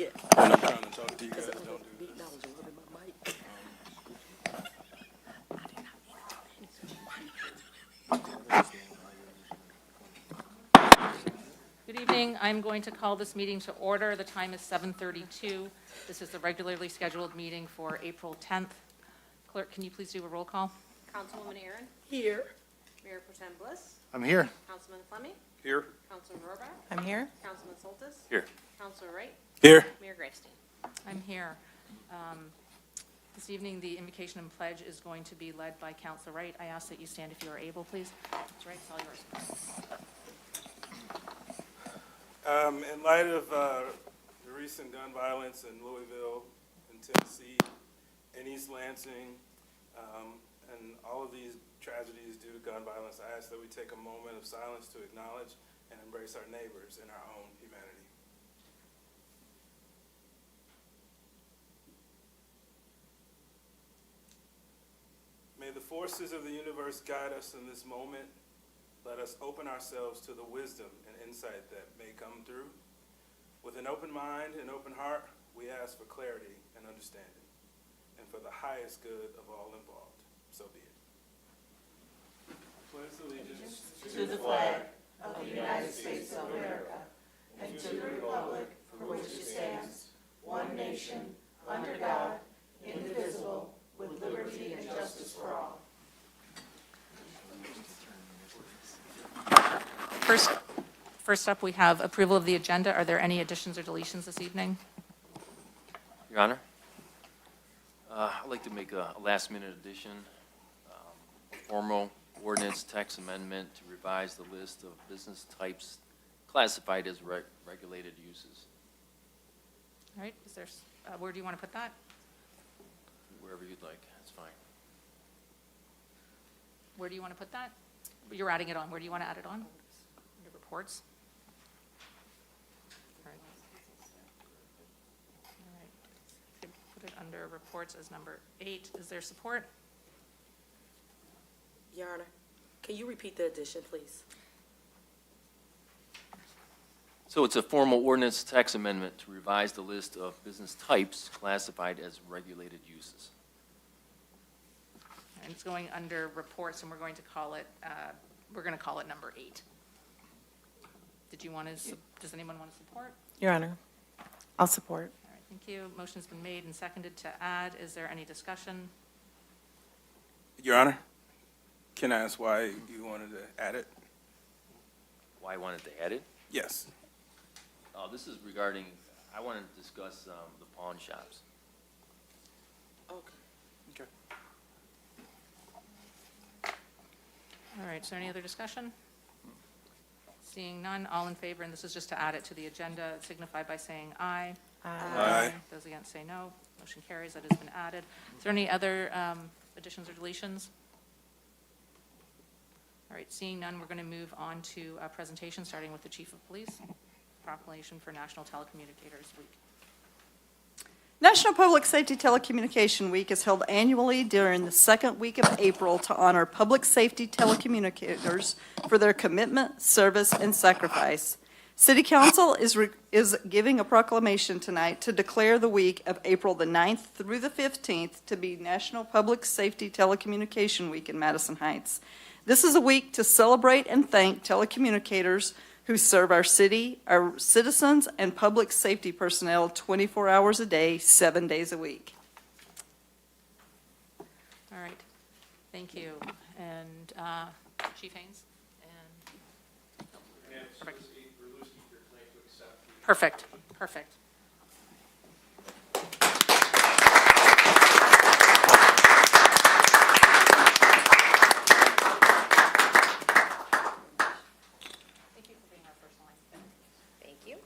Yeah. When I'm trying to talk to you guys, don't do That this. was rubbing my mic. Good evening. I'm going to call this meeting to order. The time is 7:32. This is the regularly scheduled meeting for April 10th. Clerk, can you please do a roll call? Councilwoman Aaron, Here. Mayor Pro Tem Bliss, I'm here. Councilman Fleming, Here? Councilman Rohrbach, I'm here. Councilman Soltis, Here. Councilor Wright, Here. Mayor Greifstein. I'm here. This evening, the invocation and pledge is going to be led by Councilor Wright. I ask that you stand if you are able, please. That's right, it's all yours. In light of the recent gun violence in Louisville, in Tennessee, in East Lansing, and all of these tragedies due to gun violence, I ask that we take a moment of silence to acknowledge and embrace our neighbors in our own humanity. May the forces of the universe guide us in this moment. Let us open ourselves to the wisdom and insight that may come through. With an open mind and open heart, we ask for clarity and understanding, and for the highest good of all involved. So be it. Pledge allegiance To the flag of the United States of America and to the republic for which it stands, one nation, under God, indivisible, with liberty and justice for all. First up, we have approval of the agenda. Are there any additions or deletions this evening? Your Honor, I'd like to make a last-minute addition, a formal ordinance text amendment to revise the list of business types classified as regulated uses, All right, is there, where do you want to put that? wherever you'd like, that's fine. Where do you want to put that? You're adding it on. Where do you want to add it on? Under reports? All right. All right. You can put it under reports as number 8. Is there support? Your Honor, can you repeat the addition, please? So it's a formal ordinance text amendment to revise the list of business types classified as regulated uses. And it's going under reports, and we're going to call it number 8. Did you want to, does anyone want to support? Your Honor, I'll support. All right, thank you. Motion's been made and seconded to add. Is there any discussion? Your Honor, can I ask why you wanted to add it? Why I wanted to add it? Yes. This is regarding, I wanted to discuss the pawn shops. Okay. Okay. All right, is there any other discussion? Seeing none, all in favor, and this is just to add it to the agenda, signify by saying aye. Aye. Those against say no. Motion carries, that has been added. Is there any other additions or deletions? All right, seeing none, we're going to move on to a presentation, starting with the Chief of Police. Proclamation for National Telecommunicators Week. National Public Safety Telecommunication Week is held annually during the second week of April to honor public safety telecommunicators for their commitment, service, and sacrifice. City Council is giving a proclamation tonight to declare the week of April the 9th through the 15th to be National Public Safety Telecommunication Week in Madison Heights. This is a week to celebrate and thank telecommunicators who serve our city, our citizens, and public safety personnel 24 hours a day, 7 days a week. All right, thank you. And Chief Haynes? Perfect, perfect. Thank you for being our first line. Thank you.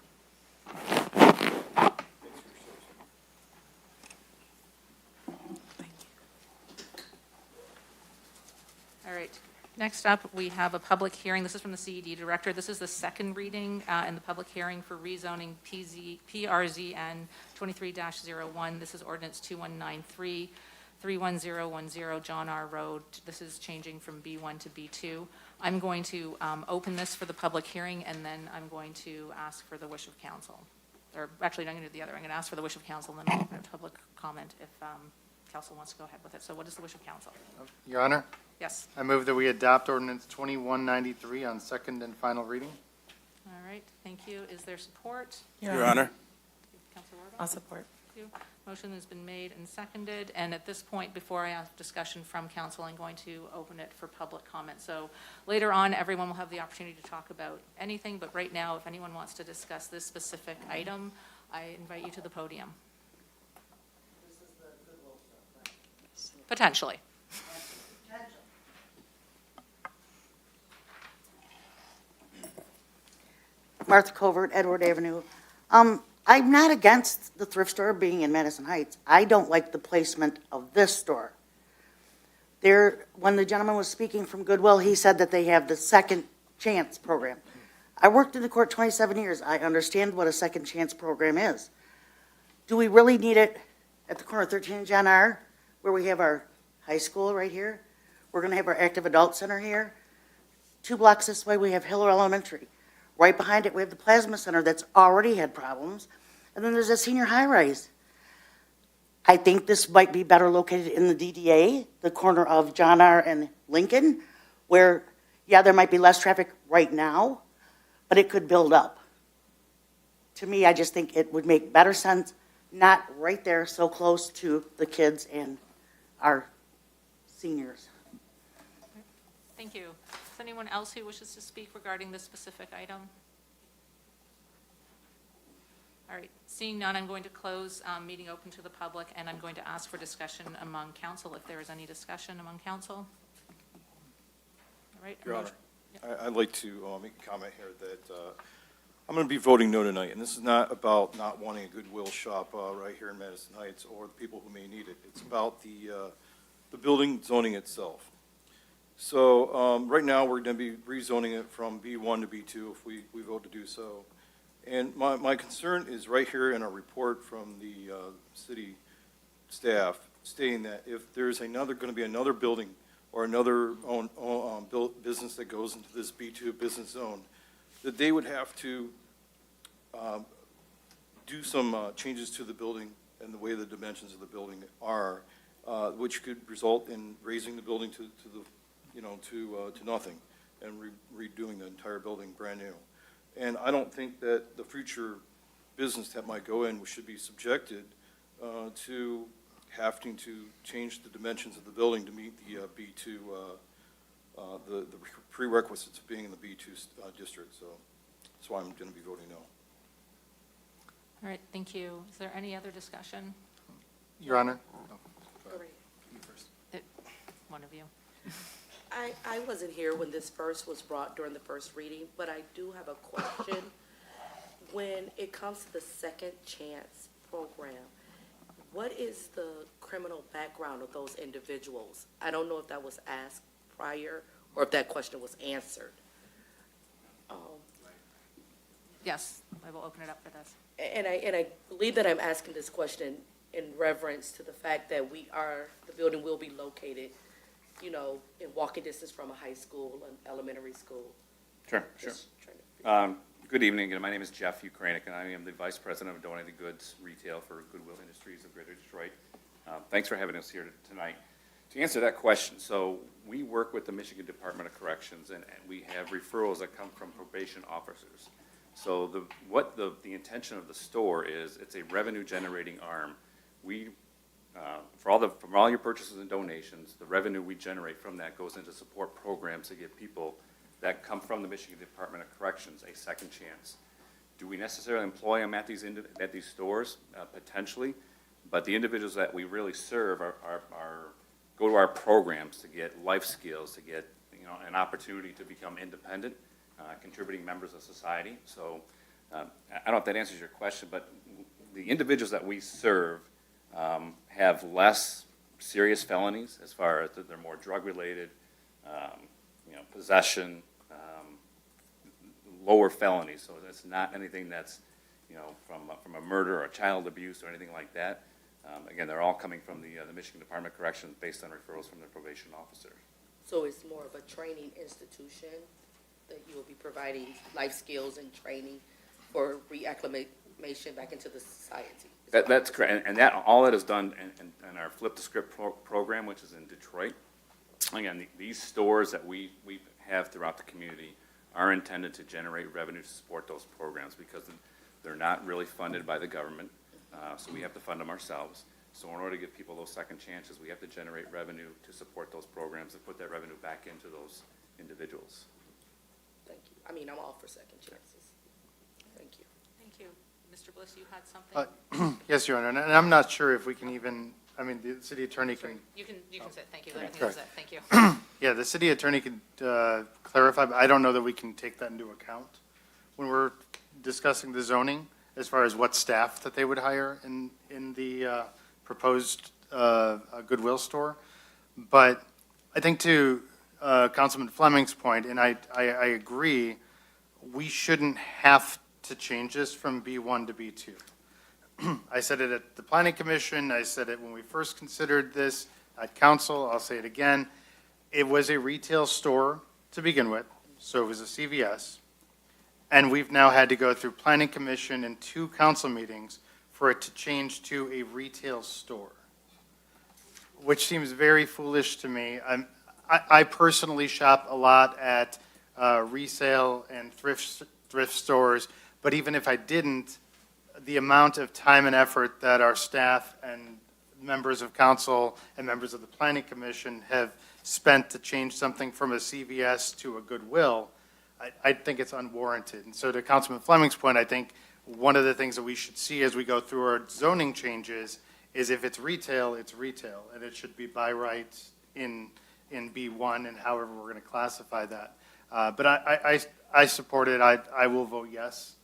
All right. Next up, we have a public hearing. This is from the CED Director. This is the second reading in the public hearing for rezoning PRZN 23-01. This is ordinance 2193, 31010 John R. Road. This is changing from B1 to B2. I'm going to open this for the public hearing, and then I'm going to ask for the wish of council. or actually, I'm going to do the other. I'm going to ask for the wish of council, and then we'll open it to public comment if council wants to go ahead with it. So what is the wish of council? Your Honor, Yes, I move that we adopt ordinance 2193 on second and final reading. all right, thank you. Is there support? Your Honor. Councilor Rohrbach? I'll support. Thank you. Motion has been made and seconded, and at this point, before I have discussion from council, I'm going to open it for public comment. So later on, everyone will have the opportunity to talk about anything, but right now, if anyone wants to discuss this specific item, I invite you to the podium. Potentially. Martha Covert, Edward Avenue. I'm not against the thrift store being in Madison Heights. I don't like the placement of this store. When the gentleman was speaking from Goodwill, he said that they have the second chance program. I worked in the court 27 years. I understand what a second chance program is. Do we really need it at the corner of 13 and John R., where we have our high school right here? We're going to have our active adult center here. 2 blocks this way, we have Hiller Elementary. Right behind it, we have the Plasma Center that's already had problems. And then there's a senior high-rise. I think this might be better located in the DDA, the corner of John R. and Lincoln, where, yeah, there might be less traffic right now, but it could build up. To me, I just think it would make better sense, not right there so close to the kids and our seniors. Thank you. Is anyone else who wishes to speak regarding this specific item? All right, seeing none, I'm going to close meeting open to the public, and I'm going to ask for discussion among council, if there is any discussion among council. All right. Your Honor, I'd like to make a comment here that I'm going to be voting no tonight, and this is not about not wanting a Goodwill shop right here in Madison Heights or the people who may need it. It's about the building zoning itself. So right now, we're going to be rezoning it from B1 to B2 if we vote to do so. And my concern is right here in a report from the city staff stating that if there's going to be another building or another business that goes into this B2 business zone, that they would have to do some changes to the building and the way the dimensions of the building are, which could result in raising the building to nothing and redoing the entire building brand new. And I don't think that the future business that might go in should be subjected to having to change the dimensions of the building to meet the B2, the prerequisites of being in the B2 district. So that's why I'm going to be voting no. All right, thank you. Is there any other discussion? Your Honor. All right. You first. One of you. I wasn't here when this first was brought during the first reading, but I do have a question. When it comes to the second chance program, what is the criminal background of those individuals? I don't know if that was asked prior or if that question was answered. Yes, I will open it up for this. And I believe that I'm asking this question in reverence to the fact that the building will be located, in walking distance from a high school, an elementary school. Sure. Just trying to- Good evening, and my name is Jeff Ukrainic, and I am the Vice President of Donated Goods Retail for Goodwill Industries of Greater Detroit. Thanks for having us here tonight. To answer that question, so we work with the Michigan Department of Corrections, and we have referrals that come from probation officers. So the intention of the store is, it's a revenue-generating arm. We, from all your purchases and donations, the revenue we generate from that goes into support programs to give people that come from the Michigan Department of Corrections a second chance. Do we necessarily employ them at these stores? Potentially, but the individuals that we really serve go to our programs to get life skills, to get an opportunity to become independent, contributing members of society. So I don't know if that answers your question, but the individuals that we serve have less serious felonies as far as they're more drug-related, possession, lower felonies. So it's not anything that's, from a murder or a child abuse or anything like that. Again, they're all coming from the Michigan Department of Corrections based on referrals from their probation officer. So it's more of a training institution that you will be providing life skills and training for reacclimation information back into the society. That's correct, and that, all that is done in our Flip the Script program, which is in Detroit. Again, these stores that we have throughout the community are intended to generate revenue to support those programs, because they're not really funded by the government, so we have to fund them ourselves. So in order to give people those second chances, we have to generate revenue to support those programs and put that revenue back into those individuals. Thank you. I mean, I'm all for second chances. Thank you. Thank you. Mr. Bliss, you had something? Yes, Your Honor, and I'm not sure if we can even, I mean, the city attorney Sorry, can, you can sit, thank you. Let me Correct. sit, thank you. yeah, the city attorney could clarify, but I don't know that we can take that into account when we're discussing the zoning, as far as what staff that they would hire in the proposed Goodwill store. But I think to Councilman Fleming's point, and I agree, we shouldn't have to change this from B1 to B2. I said it at the Planning Commission, I said it when we first considered this at council, I'll say it again. It was a retail store to begin with, so it was a CVS. And we've now had to go through Planning Commission and 2 council meetings for it to change to a retail store, which seems very foolish to me. I personally shop a lot at resale and thrift stores, but even if I didn't, the amount of time and effort that our staff and members of council and members of the Planning Commission have spent to change something from a CVS to a Goodwill, I think it's unwarranted. And so to Councilman Fleming's point, I think one of the things that we should see as we go through our zoning changes is if it's retail, and it should be by right in B1 and however we're going to classify that. But I support it. I will vote yes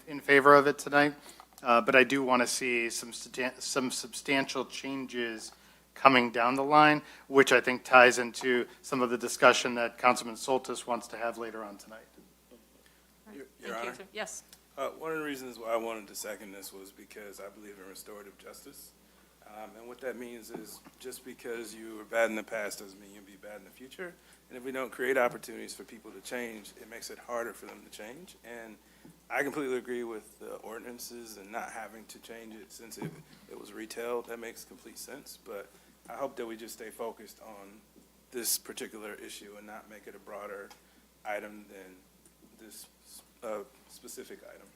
in favor of it tonight. But I do want to see some substantial changes coming down the line, which I think ties into some of the discussion that Councilman Soltis wants to have later on tonight. Your Thank you, Honor? sir. Yes. One of the reasons why I wanted to second this was because I believe in restorative justice. And what that means is just because you were bad in the past doesn't mean you'll be bad in the future. And if we don't create opportunities for people to change, it makes it harder for them to change. And I completely agree with the ordinances and not having to change it since it was retail. That makes complete sense. But I hope that we just stay focused on this particular issue and not make it a broader item than this specific item.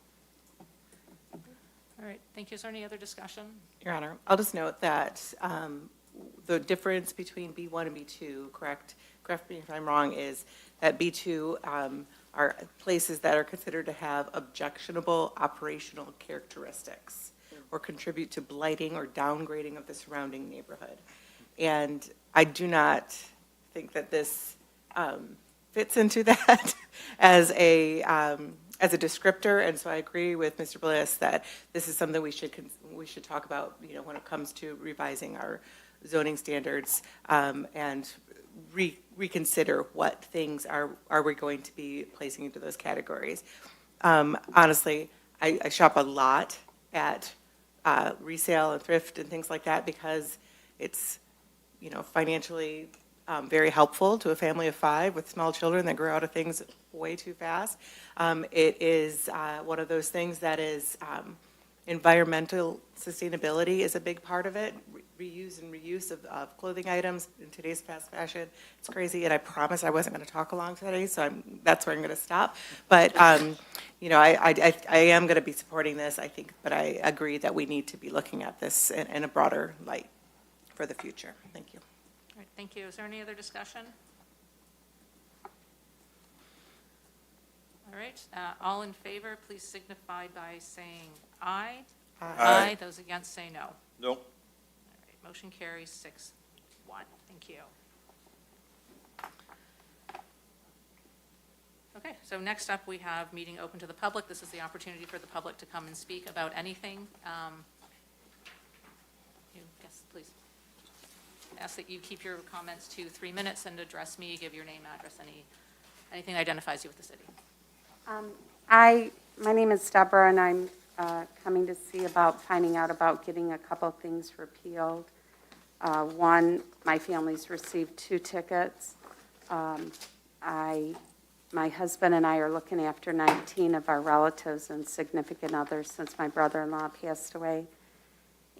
All right, thank you. Is there any other discussion? Your Honor, I'll just note that the difference between B1 and B2, correct me if I'm wrong, is that B2 are places that are considered to have objectionable operational characteristics or contribute to blighting or downgrading of the surrounding neighborhood. And I do not think that this fits into that as a descriptor, and so I agree with Mr. Bliss that this is something we should talk about, when it comes to revising our zoning standards, and reconsider what things are we going to be placing into those categories. Honestly, I shop a lot at resale and thrift and things like that because it's, financially very helpful to a family of 5 with small children that grow out of things way too fast. It is one of those things that is environmental sustainability is a big part of it. Reuse and reuse of clothing items in today's fast fashion. It's crazy, and I promised I wasn't going to talk long today, so that's where I'm going to stop. But, I am going to be supporting this, I think, but I agree that we need to be looking at this in a broader light for the future. Thank you. All right, thank you. Is there any other discussion? All right, all in favor, please signify by saying aye. Aye. Those against say no. All No. right, motion carries 6-1. Thank you. Okay, so next up, we have meeting open to the public. This is the opportunity for the public to come and speak about anything. Yes, please. I ask that you keep your comments to 3 minutes and address me, give your name, address, anything that identifies you with the city. My name is Deborah, and I'm coming to see about finding out about getting a couple things repealed. One, my family's received 2 tickets. I My husband and I are looking after 19 of our relatives and significant others since my brother-in-law passed away,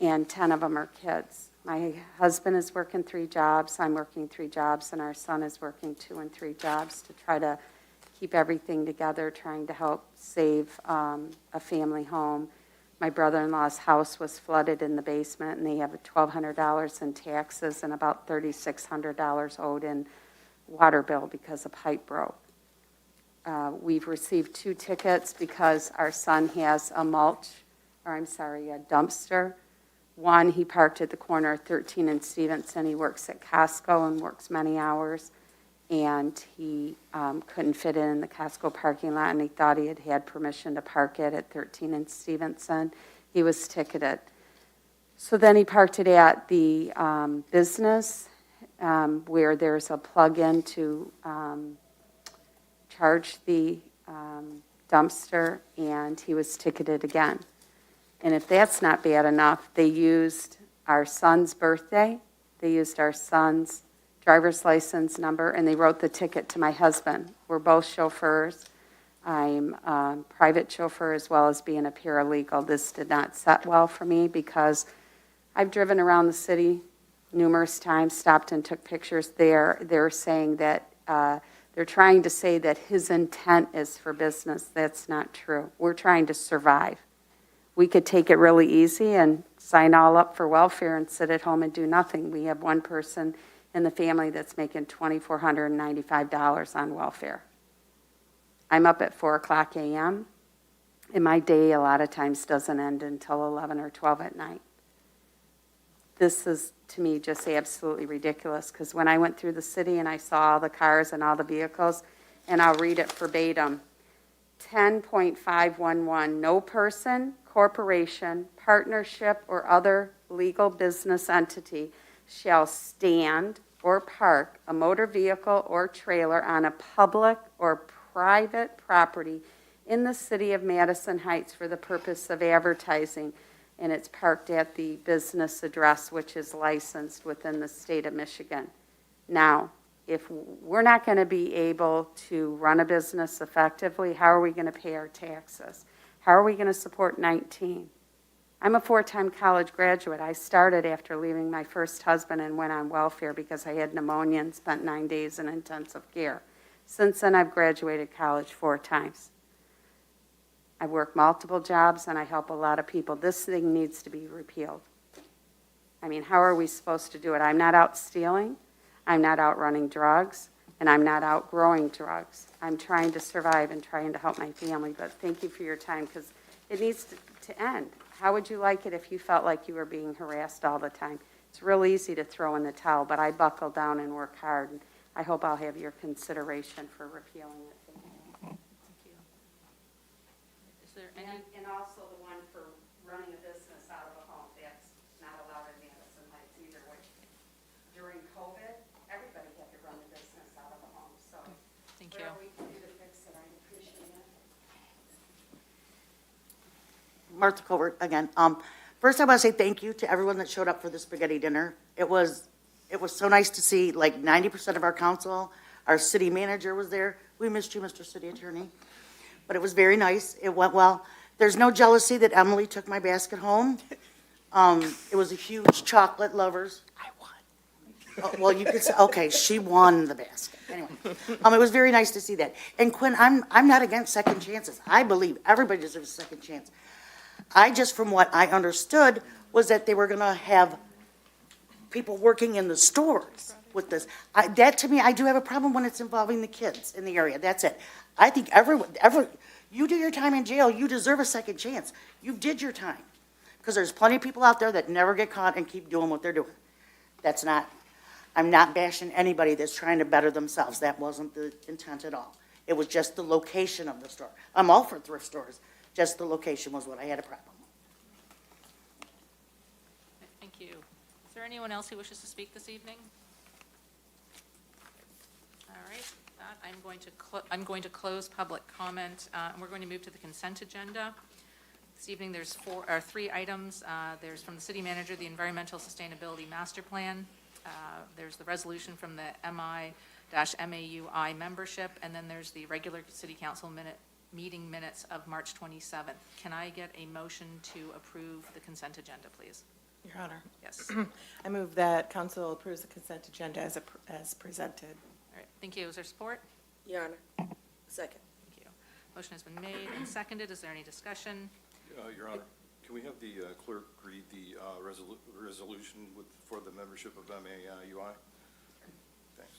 and 10 of them are kids. My husband is working 3 jobs, I'm working 3 jobs, and our son is working 2 and 3 jobs to try to keep everything together, trying to help save a family home. My brother-in-law's house was flooded in the basement, and they have $1,200 in taxes and about $3,600 owed in water bill because a pipe broke. We've received 2 tickets because our son has a dumpster. One, he parked at the corner of 13 and Stevenson. He works at Costco and works many hours, and he couldn't fit in the Costco parking lot, and he thought he had permission to park it at 13 and Stevenson. He was ticketed. So then he parked it at the business where there's a plug-in to charge the dumpster, and he was ticketed again. And if that's not bad enough, they used our son's birthday, they used our son's driver's license number, and they wrote the ticket to my husband. We're both chauffeurs. I'm a private chauffeur as well as being a paralegal. This did not set well for me because I've driven around the city numerous times, stopped and took pictures there. They're saying that they're trying to say that his intent is for business. That's not true. We're trying to survive. We could take it really easy and sign all up for welfare and sit at home and do nothing. We have one person in the family that's making $2,495 on welfare. I'm up at 4 o'clock a.m., and my day a lot of times doesn't end until 11 or 12 at night. This is, to me, just absolutely ridiculous, because when I went through the city and I saw all the cars and all the vehicles, and I'll read it verbatim, 10.511, no person, corporation, partnership, or other legal business entity shall stand or park a motor vehicle or trailer on a public or private property in the city of Madison Heights for the purpose of advertising, and it's parked at the business address, which is licensed within the state of Michigan. Now, if we're not going to be able to run a business effectively, how are we going to pay our taxes? How are we going to support 19? I'm a 4-time college graduate. I started after leaving my first husband and went on welfare because I had pneumonia and spent 9 days in intensive care. Since then, I've graduated college 4 times. I work multiple jobs, and I help a lot of people. This thing needs to be repealed. I mean, how are we supposed to do it? I'm not out stealing. I'm not out running drugs, and I'm not out growing drugs. I'm trying to survive and trying to help my family, but thank you for your time, because it needs to end. How would you like it if you felt like you were being harassed all the time? It's real easy to throw in the towel, but I buckle down and work hard, and I hope I'll have your consideration for repealing it. Thank you. Thank you. Is there any, And also the one for running a business out of a home, that's not allowed in Madison Heights either way. During COVID, everybody had to run a business out of a home, so thank you. whatever we can do to fix it, I appreciate it. Martha Covert again. First, I want to say thank you to everyone that showed up for the spaghetti dinner. It was so nice to see like 90% of our council. Our city manager was there. We missed you, Mr. City Attorney. But it was very nice. It went well. There's no jealousy that Emily took my basket home. It was a huge chocolate lovers. I won. Well, you could say, okay, she won the basket. Anyway, it was very nice to see that. And Quinn, I'm not against second chances. I believe everybody deserves a second chance. I just, from what I understood, was that they were going to have people working in the stores with this. That, to me, I do have a problem when it's involving the kids in the area. That's it. I think you do your time in jail, you deserve a second chance. You did your time. Because there's plenty of people out there that never get caught and keep doing what they're doing. I'm not bashing anybody that's trying to better themselves. That wasn't the intent at all. It was just the location of the store. I'm all for thrift stores. Just the location was what I had a problem with. Thank you. Is there anyone else who wishes to speak this evening? All right, that I'm going to close public comment, and we're going to move to the consent agenda. This evening, there's 3 items. There's from the city manager, the Environmental Sustainability Master Plan. There's the resolution from the MI MAUI membership, and then there's the regular city council meeting minutes of March 27th. Can I get a motion to approve the consent agenda, please? Your Honor, Yes. I move that council approves the consent agenda as presented. All right, thank you. Is there support? Your Honor, second. Thank you. Motion has been made and seconded. Is there any discussion? Your Honor, can we have the clerk read the resolution for the membership of MAUI? Thanks.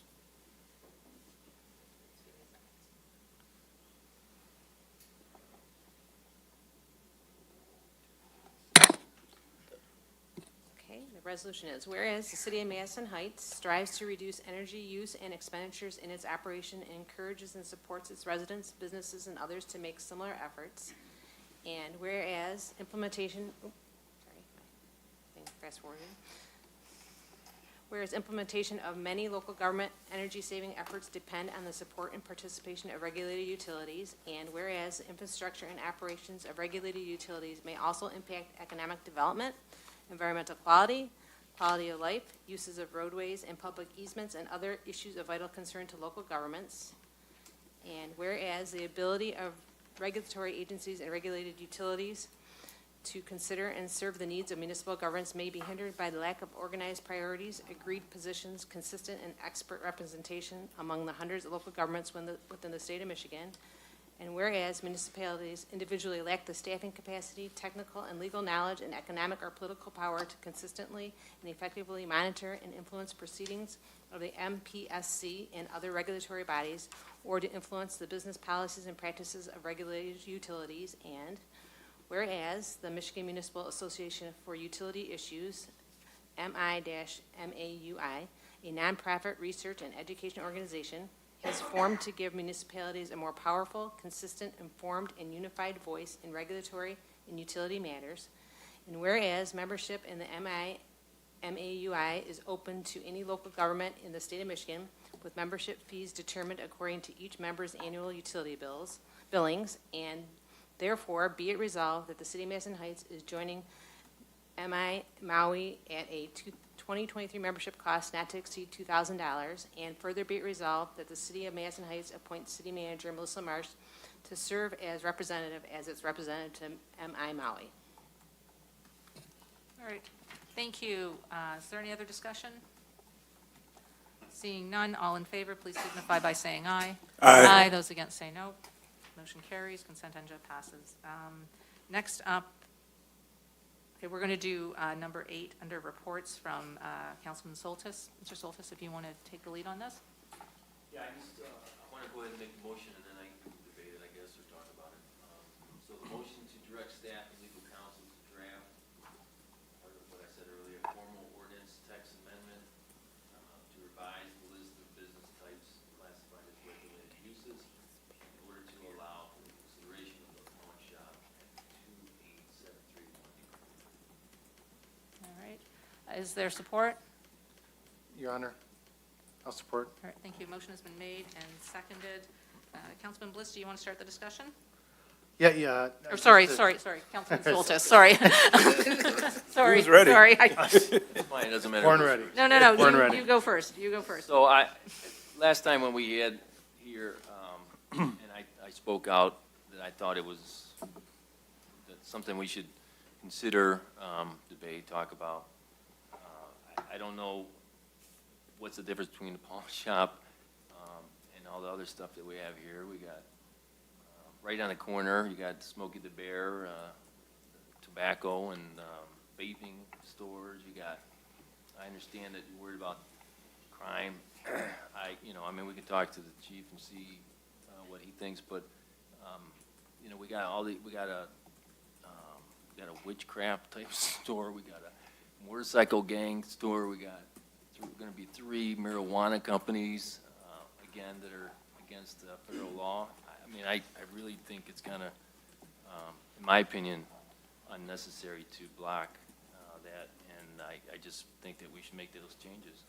Okay, the resolution is, whereas the city of Madison Heights strives to reduce energy use and expenditures in its operation and encourages and supports its residents, businesses, and others to make similar efforts. And whereas implementation, fast forwarding. Whereas implementation of many local government energy-saving efforts depend on the support and participation of regulated utilities, and whereas the infrastructure and operations of regulated utilities may also impact economic development, environmental quality, quality of life, uses of roadways and public easements, and other issues of vital concern to local governments. And whereas the ability of regulatory agencies and regulated utilities to consider and serve the needs of municipal governments may be hindered by the lack of organized priorities, agreed positions, consistent and expert representation among the hundreds of local governments within the state of Michigan. And whereas municipalities individually lack the staffing capacity, technical and legal knowledge, and economic or political power to consistently and effectively monitor and influence proceedings of the MPSC and other regulatory bodies, or to influence the business policies and practices of regulated utilities. And whereas the Michigan Municipal Association for Utility Issues, MI-MAUI, a nonprofit research and education organization, has formed to give municipalities a more powerful, consistent, informed, and unified voice in regulatory and utility matters. And whereas membership in the MAUI is open to any local government in the state of Michigan, with membership fees determined according to each member's annual utility billings, and therefore be it resolved that the city of Madison Heights is joining MAUI at a 2023 membership cost not to exceed $2,000, and further be it resolved that the city of Madison Heights appoints city manager Melissa Marsh to serve as representative as its representative to MI-MAUI. All right, thank you. Is there any other discussion? Seeing none, all in favor, please signify by saying aye. Aye. Those against say no. Motion carries, consent agenda passes. Next up, okay, we're going to do number 8 under reports from Councilman Soltis. Mr. Soltis, if you want to take the lead on this? Yeah, I just, I want to go ahead and make the motion, and then I can debate it, I guess, or talk about it. So the motion to direct staff and legal counsel to draft, part of what I said earlier, formal ordinance text amendment to revise the list of business types classified as regulated uses in order to allow for the consideration of the pawn shop at 28731. All right. Is there support? Your Honor, I'll support. All right, thank you. Motion has been made and seconded. Councilman Bliss, do you want to start the discussion? Yeah. Or sorry, Councilman Soltis, sorry. Sorry. Who's ready? Sorry. Fine, it doesn't matter. Born ready. No, Born ready. you go first. So last time when we had here, and I spoke out that I thought it was something we should consider, debate, talk about. I don't know what's the difference between the pawn shop and all the other stuff that we have here. We got, right on the corner, you got Smokey the Bear, tobacco and vaping stores. You got, I understand that you're worried about crime. We could talk to the chief and see what he thinks, but, we got a witchcraft type store. We got a motorcycle gang store. We got, going to be 3 marijuana companies, again, that are against federal law. I really think it's kind of, in my opinion, unnecessary to block that, and I just think that we should make those changes.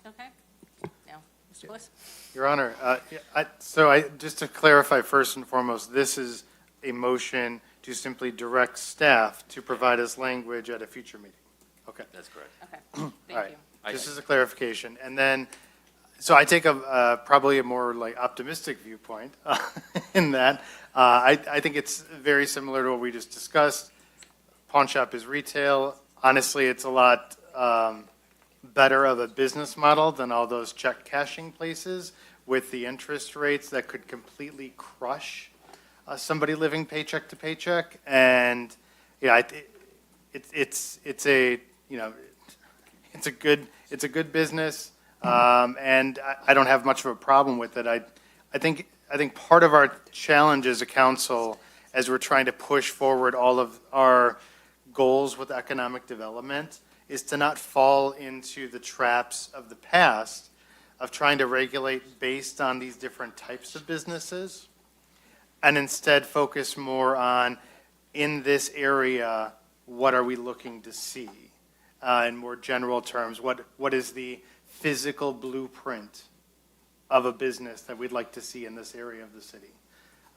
Okay. Now, Mr. Bliss? Your Honor, just to clarify first and foremost, this is a motion to simply direct staff to provide us language at a future meeting. Okay. That's correct. Okay, All thank right. you. Just as a clarification. And then, so I take probably a more like optimistic viewpoint in that. I think it's very similar to what we just discussed. Pawn shop is retail. Honestly, it's a lot better of a business model than all those check cashing places with the interest rates that could completely crush somebody living paycheck to paycheck. And, yeah, it's a, you know, it's a good business. And I don't have much of a problem with it. I think part of our challenge as a council, as we're trying to push forward all of our goals with economic development, is to not fall into the traps of the past of trying to regulate based on these different types of businesses, and instead focus more on, in this area, what are we looking to see? In more general terms, what is the physical blueprint of a business that we'd like to see in this area of the city?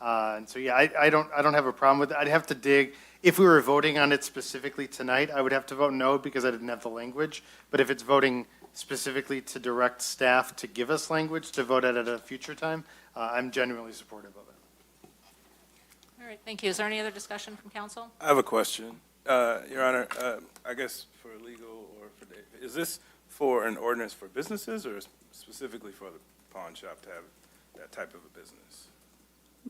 And so, yeah, I don't have a problem with it. I'd have to dig. If we were voting on it specifically tonight, I would have to vote no because I didn't have the language. But if it's voting specifically to direct staff to give us language to vote at a future time, I'm genuinely supportive of it. All right, thank you. Is there any other discussion from council? I have a question. Your Honor, I guess for legal or for Dave, is this for an ordinance for businesses or specifically for the pawn shop to have that type of a business?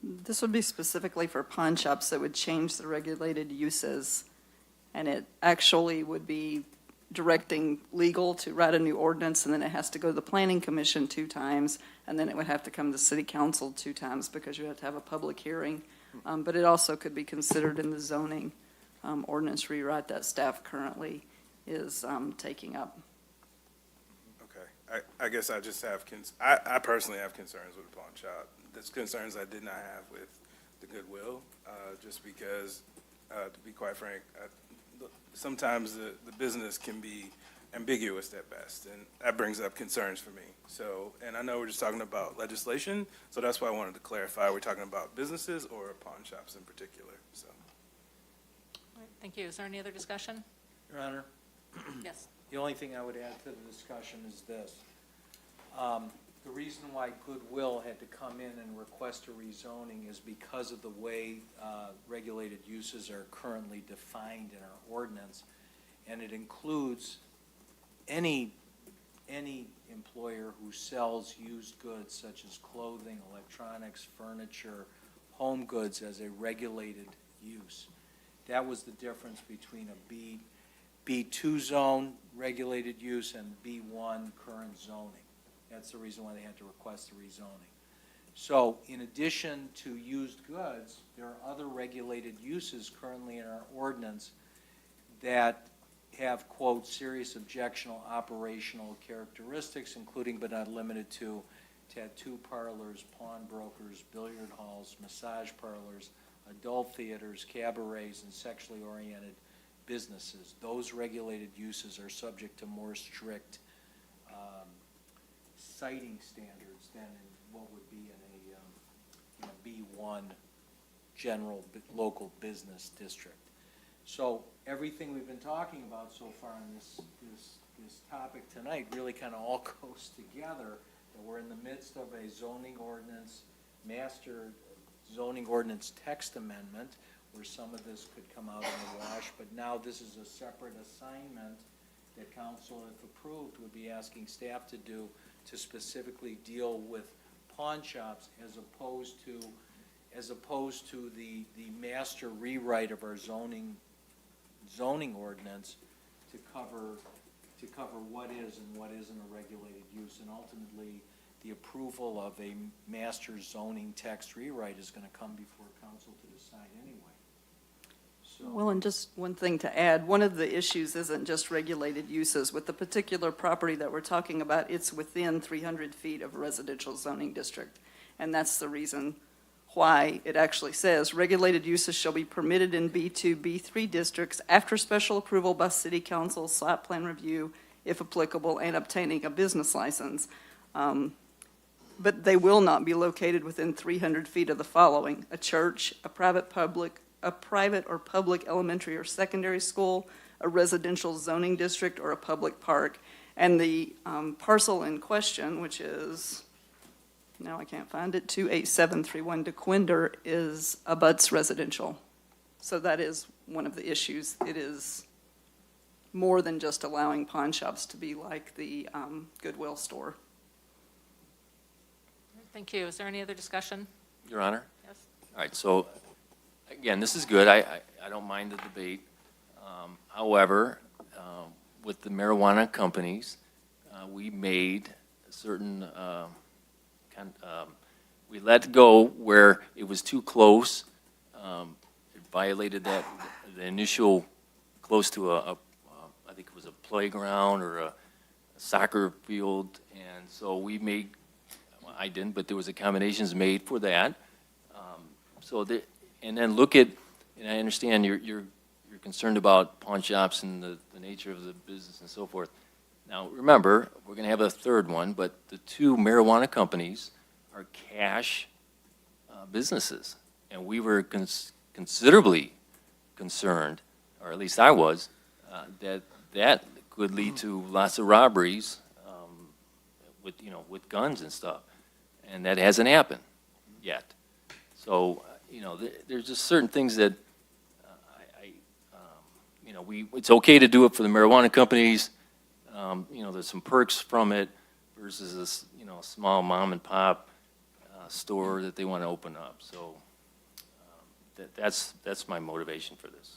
This would be specifically for pawn shops that would change the regulated uses, and it actually would be directing legal to write a new ordinance, and then it has to go to the planning commission 2 times, and then it would have to come to city council 2 times because you have to have a public hearing. But it also could be considered in the zoning ordinance rewrite that staff currently is taking up. Okay. I guess I just have, I personally have concerns with the pawn shop. There's concerns I did not have with the Goodwill, just because, to be quite frank, sometimes the business can be ambiguous at best, and that brings up concerns for me. So, and I know we're just talking about legislation, so that's why I wanted to clarify, we're talking about businesses or pawn shops in particular, so. All right, thank you. Is there any other discussion? Your Honor, Yes. the only thing I would add to the discussion is this. The reason why Goodwill had to come in and request a rezoning is because of the way regulated uses are currently defined in our ordinance. And it includes any employer who sells used goods such as clothing, electronics, furniture, home goods as a regulated use. That was the difference between a B2 zone regulated use and B1 current zoning. That's the reason why they had to request the rezoning. So in addition to used goods, there are other regulated uses currently in our ordinance that have, quote, serious objectionable operational characteristics, including but not limited to tattoo parlors, pawnbrokers, billiard halls, massage parlors, adult theaters, cabarets, and sexually oriented businesses. Those regulated uses are subject to more strict citing standards than in what would be in a B1 general local business district. So everything we've been talking about so far in this topic tonight really kind of all goes together, that we're in the midst of a zoning ordinance, master zoning ordinance text amendment, where some of this could come out in the wash, but now this is a separate assignment that council, if approved, would be asking staff to do to specifically deal with pawn shops as opposed to the master rewrite of our zoning ordinance to cover what is and what isn't a regulated use, and ultimately the approval of a master zoning text rewrite is going to come before council to decide anyway. So, Well, and just one thing to add, one of the issues isn't just regulated uses. With the particular property that we're talking about, it's within 300 feet of a residential zoning district. And that's the reason why it actually says, regulated uses shall be permitted in B2, B3 districts after special approval by city council, site plan review, if applicable, and obtaining a business license. But they will not be located within 300 feet of the following: a church, a private or public elementary or secondary school, a residential zoning district or a public park. And the parcel in question, which is, now I can't find it, 28731 DeQuinder, is abuts residential. So that is one of the issues. It is more than just allowing pawn shops to be like the Goodwill store. Thank you. Is there any other discussion? Your Honor? Yes. All right, so, again, this is good. I don't mind the debate. However, with the marijuana companies, we made certain, we let go where it was too close. It violated the initial, close to I think it was a playground or a soccer field. And so we made, well, I didn't, but there was accommodations made for that. And then look at, and I understand you're concerned about pawn shops and the nature of the business and so forth. Now, remember, we're going to have a third one, but the two marijuana companies are cash businesses. And we were considerably concerned, or at least I was, that could lead to lots of robberies with guns and stuff. And that hasn't happened yet. So, there's just certain things that it's okay to do it for the marijuana companies. There's some perks from it versus this, small mom and pop store that they want to open up. So that's my motivation for this.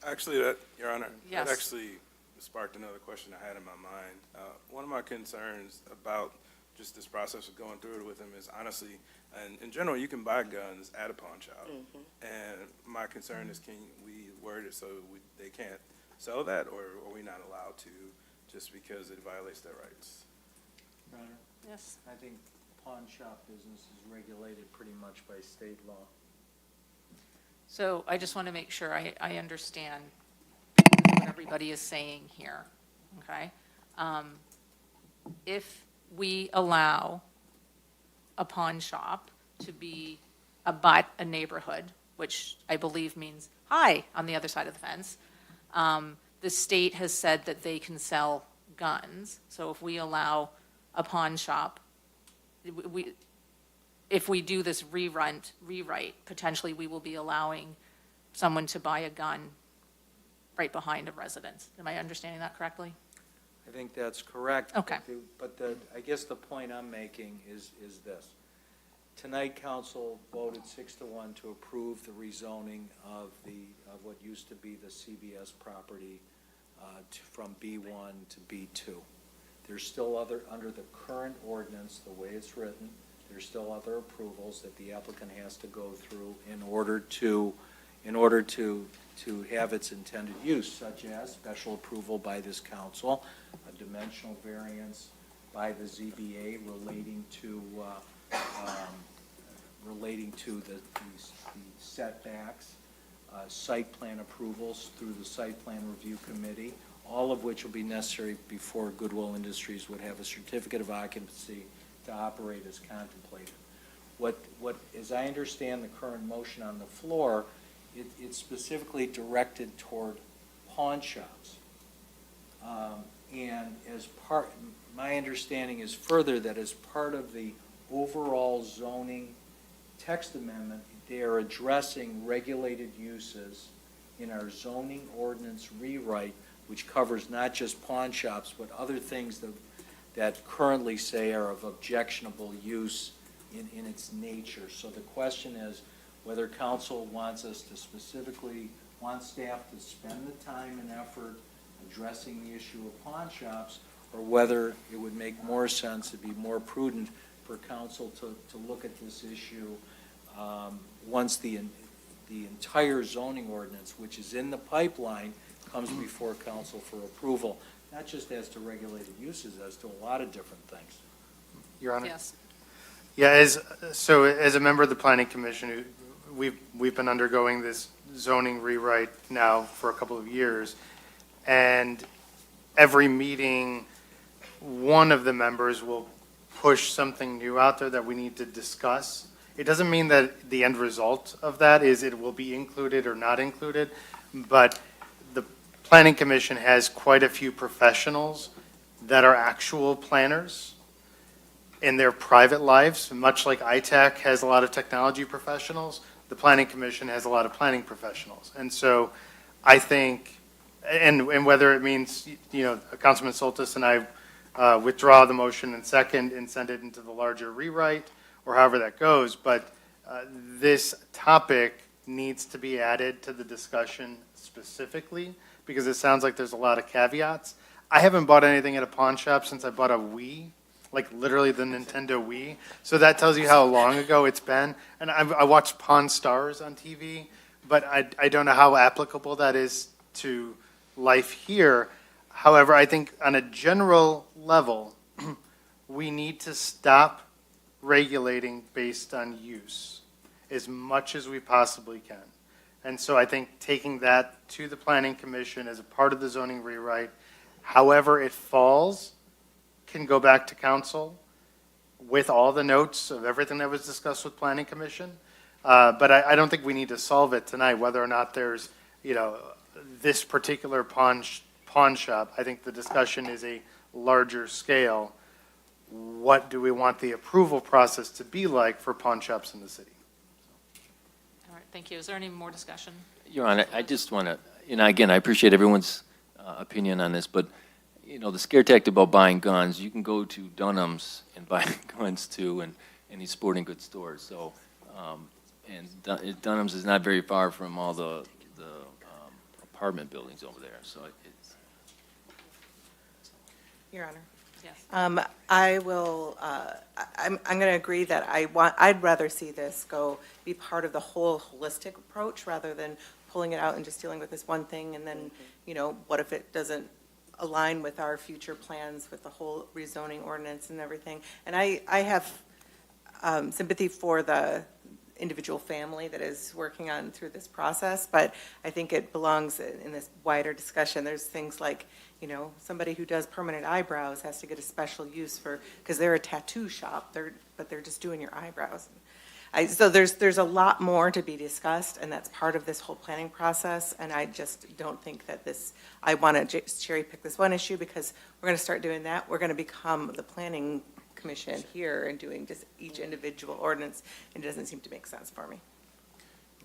Actually, Your Honor, Yes. that actually sparked another question I had in my mind. One of my concerns about just this process of going through it with them is honestly, and in general, you can buy guns at a pawn shop. And my concern is, can we word it so they can't sell that, or are we not allowed to just because it violates their rights? Your Honor, Yes. I think pawn shop business is regulated pretty much by state law. So I just want to make sure I understand what everybody is saying here, okay? If we allow a pawn shop to be abut a neighborhood, which I believe means hi on the other side of the fence, the state has said that they can sell guns. So if we allow a pawn shop, if we do this rewrite, potentially we will be allowing someone to buy a gun right behind a residence. Am I understanding that correctly? I think that's correct. Okay. But I guess the point I'm making is this. Tonight, council voted 6-1 to approve the rezoning of what used to be the CBS property from B1 to B2. There's still under the current ordinance, the way it's written, there's still other approvals that the applicant has to go through in order to have its intended use, such as special approval by this council, a dimensional variance by the ZBA relating to the setbacks, site plan approvals through the site plan review committee, all of which will be necessary before Goodwill Industries would have a certificate of occupancy to operate as contemplated. As I understand the current motion on the floor, it's specifically directed toward pawn shops. And my understanding is further that as part of the overall zoning text amendment, they are addressing regulated uses in our zoning ordinance rewrite, which covers not just pawn shops, but other things that currently say are of objectionable use in its nature. So the question is whether council wants us to want staff to spend the time and effort addressing the issue of pawn shops, or whether it would make more sense, it'd be more prudent for council to look at this issue once the entire zoning ordinance, which is in the pipeline, comes before council for approval, not just as to regulated uses, as to a lot of different things. Your Honor? Yes. Yeah, as a member of the Planning Commission, we've been undergoing this zoning rewrite now for a couple of years, and every meeting, one of the members will push something new out there that we need to discuss. It doesn't mean that the end result of that is it will be included or not included, but the Planning Commission has quite a few professionals that are actual planners in their private lives, much like ITAC has a lot of technology professionals, the Planning Commission has a lot of planning professionals. And so I think, and whether it means, Councilman Soltis and I withdraw the motion and second and send it into the larger rewrite, or however that goes, but this topic needs to be added to the discussion specifically, because it sounds like there's a lot of caveats. I haven't bought anything at a pawn shop since I bought a Wii, like literally the Nintendo Wii. So that tells you how long ago it's been. And I watched Pawn Stars on TV, but I don't know how applicable that is to life here. However, I think on a general level, we need to stop regulating based on use as much as we possibly can. And so I think taking that to the Planning Commission as a part of the zoning rewrite, however it falls, can go back to council with all the notes of everything that was discussed with Planning Commission. But I don't think we need to solve it tonight, whether or not there's, this particular pawn shop. I think the discussion is a larger scale. What do we want the approval process to be like for pawn shops in the city? All right, thank you. Is there any more discussion? Your Honor, I just want to, again, I appreciate everyone's opinion on this, but, the scare tactic about buying guns, you can go to Dunham's and buy guns too, and these sporting goods stores. So, Dunham's is not very far from all the apartment buildings over there, so it's. Your Honor. Yes. I will, I'm going to agree that I'd rather see this be part of the whole holistic approach rather than pulling it out and just dealing with this one thing and then, what if it doesn't align with our future plans with the whole rezoning ordinance and everything. And I have sympathy for the individual family that is working on through this process, but I think it belongs in this wider discussion. There's things like, somebody who does permanent eyebrows has to get a special use because they're a tattoo shop, but they're just doing your eyebrows. So there's a lot more to be discussed, and that's part of this whole planning process, and I just don't think that I want to cherry pick this one issue, because we're going to start doing that. We're going to become the planning commission here and doing just each individual ordinance, and it doesn't seem to make sense for me.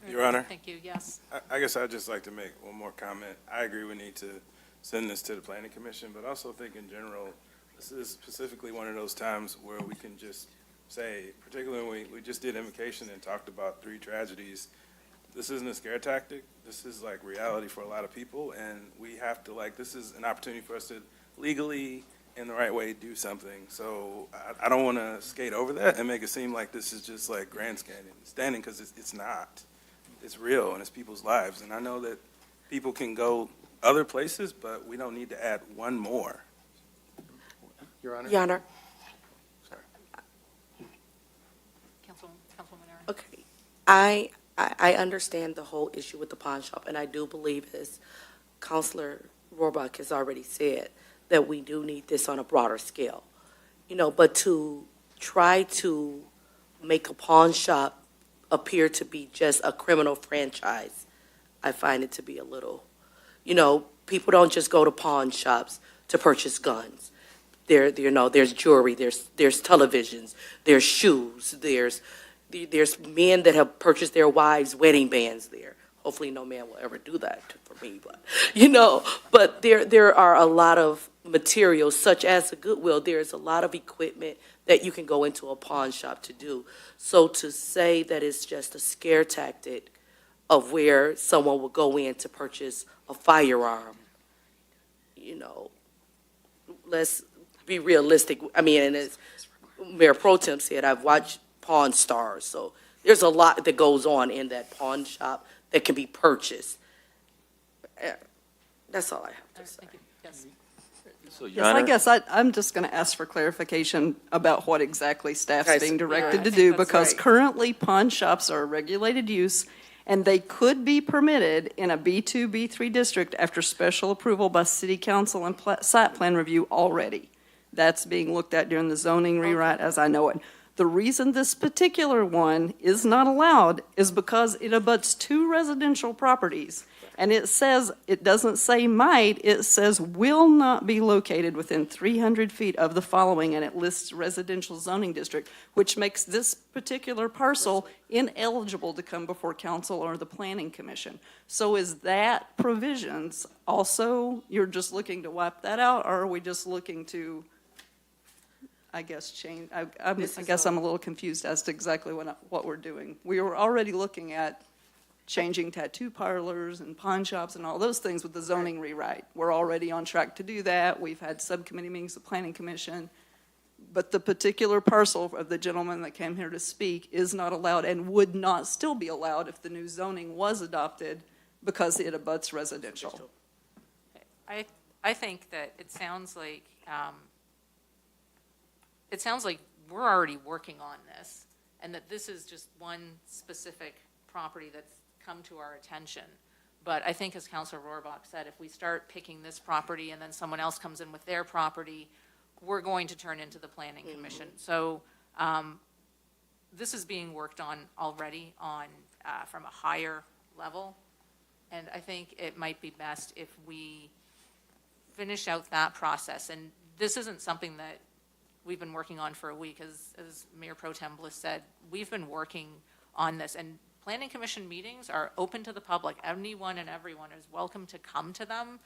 Your Honor? Thank you, yes. I guess I'd just like to make one more comment. I agree we need to send this to the Planning Commission, but also think in general, this is specifically one of those times where we can just say, particularly when we just did invocation and talked about 3 tragedies, this isn't a scare tactic. This is like reality for a lot of people, and we have to, this is an opportunity for us to legally, in the right way, do something. So I don't want to skate over that and make it seem like this is just like grandstanding, because it's not. It's real, and it's people's lives. And I know that people can go other places, but we don't need to add one more. Your Honor? Your Honor, Councilwoman Aaron? okay, I understand the whole issue with the pawn shop, and I do believe, as Counselor Rohrbach has already said, that we do need this on a broader scale. But to try to make a pawn shop appear to be just a criminal franchise, I find it to be a little, people don't just go to pawn shops to purchase guns. There's jewelry, there's televisions, there's shoes, there's men that have purchased their wives' wedding bands there. Hopefully no man will ever do that for me, but there are a lot of materials, such as the Goodwill. There's a lot of equipment that you can go into a pawn shop to do. So to say that it's just a scare tactic of where someone will go in to purchase a firearm, let's be realistic. And as Mayor Pro Tem said, I've watched Pawn Stars, so there's a lot that goes on in that pawn shop that can be purchased. That's all I have to say. Thank you, yes. So, Your Yes, I Honor, guess I'm just going to ask for clarification about what exactly staff's Guys, being yeah, directed I to think do, that's because right. currently pawn shops are a regulated use, and they could be permitted in a B2, B3 district after special approval by city council and site plan review already. That's being looked at during the zoning rewrite as I know it. The reason this particular one is not allowed is because it abuts 2 residential properties, And it says, it doesn't say might, it says will not be located within 300 feet of the following, and it lists residential zoning district, which makes this particular parcel ineligible to come before council or the planning commission. So is that provisions also, you're just looking to wipe that out, or are we just looking to, I guess, change? I guess I'm a little confused as to exactly what we're doing. We were already looking at changing tattoo parlors and pawn shops and all those things with the zoning rewrite. We're already on track to do that. We've had subcommittee meetings, the planning commission. But the particular parcel of the gentleman that came here to speak is not allowed and would not still be allowed if the new zoning was adopted because it abuts residential. I think that it sounds like we're already working on this, and that this is just one specific property that's come to our attention. But I think, as Councilor Rohrbach said, if we start picking this property and then someone else comes in with their property, we're going to turn into the planning commission. So this is being worked on already from a higher level. And I think it might be best if we finish out that process. And this isn't something that we've been working on for a week. As Mayor Pro Tem Bliss said, we've been working on this. And planning commission meetings are open to the public. Anyone and everyone is welcome to come to them.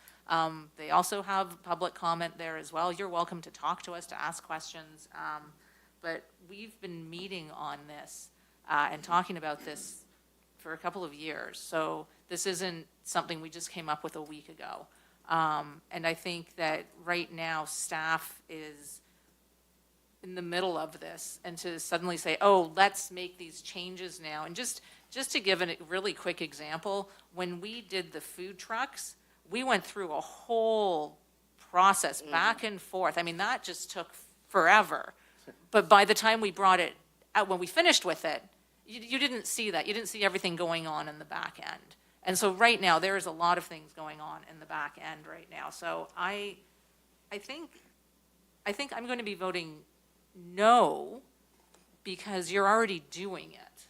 They also have public comment there as well. You're welcome to talk to us, to ask questions. But we've been meeting on this and talking about this for a couple of years. So this isn't something we just came up with a week ago. And I think that right now staff is in the middle of this, and to suddenly say, oh, let's make these changes now. And just to give a really quick example, when we did the food trucks, we went through a whole process back and forth. I mean, that just took forever. But by the time we brought it out, when we finished with it, you didn't see that. You didn't see everything going on in the back end. And so right now, there is a lot of things going on in the back end right now. So I think I'm going to be voting no, because you're already doing it.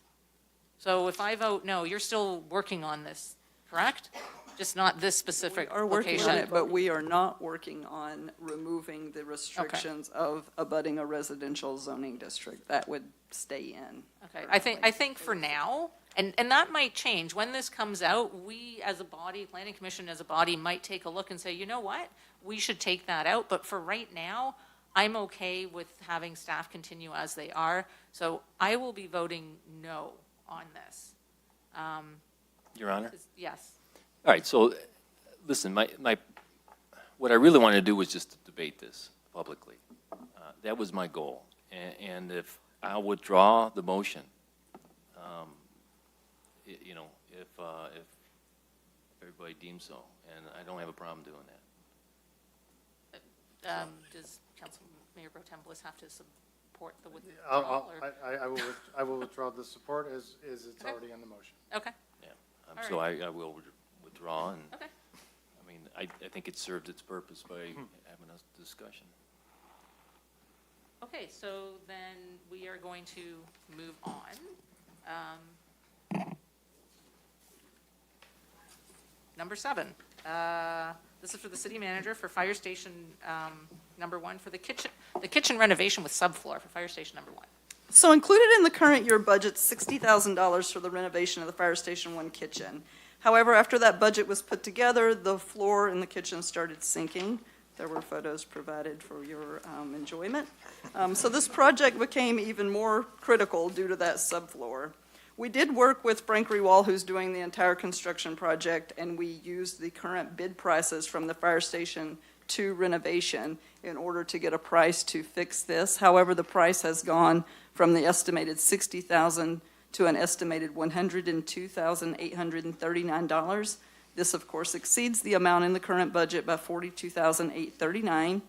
So if I vote no, you're still working on this, correct? Just not this specific We are working location. on it, but we are not working on removing the restrictions of abutting a residential zoning district. That would stay in. Okay, I think for now, and that might change. When this comes out, we as a body, planning commission as a body, might take a look and say, you know what? We should take that out, but for right now, I'm okay with having staff continue as they are. So I will be voting no on this. Your Honor? Yes. All right, so, listen, what I really wanted to do was just to debate this publicly. That was my goal. And if I'll withdraw the motion, if everybody deems so, and I don't have a problem doing that. Does Mayor Pro Tem Bliss have to support the withdrawal? I will withdraw the support as it's Okay. already in the motion. Okay, Yeah, All so I will withdraw, and, okay. I mean, I think it served its purpose by having a discussion. Okay, so then we are going to move on. Number 7, this is for the city manager for fire station number 1 for the kitchen renovation with subfloor for fire station number 1. So included in the current year budget, $60,000 for the renovation of the Fire Station 1 kitchen. However, after that budget was put together, the floor in the kitchen started sinking. There were photos provided for your enjoyment. So this project became even more critical due to that subfloor. We did work with Frank Rewall, who's doing the entire construction project, and we used the current bid prices from the Fire Station 2 renovation in order to get a price to fix this. However, the price has gone from the estimated $60,000 to an estimated $102,839. This, of course, exceeds the amount in the current budget by $42,839.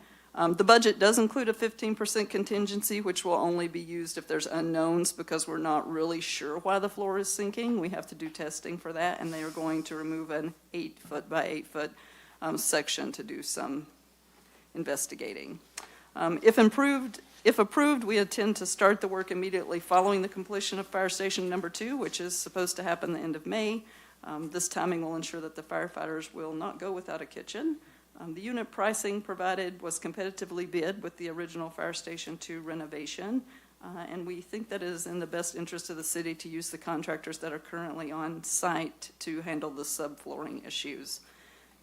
The budget does include a 15% contingency, which will only be used if there's unknowns, because we're not really sure why the floor is sinking. We have to do testing for that, and they are going to remove an 8-foot by 8-foot section to do some investigating. If approved, we intend to start the work immediately following the completion of Fire Station number 2, which is supposed to happen the end of May. This timing will ensure that the firefighters will not go without a kitchen. The unit pricing provided was competitively bid with the original Fire Station 2 renovation, and we think that it is in the best interest of the city to use the contractors that are currently on site to handle the subflooring issues.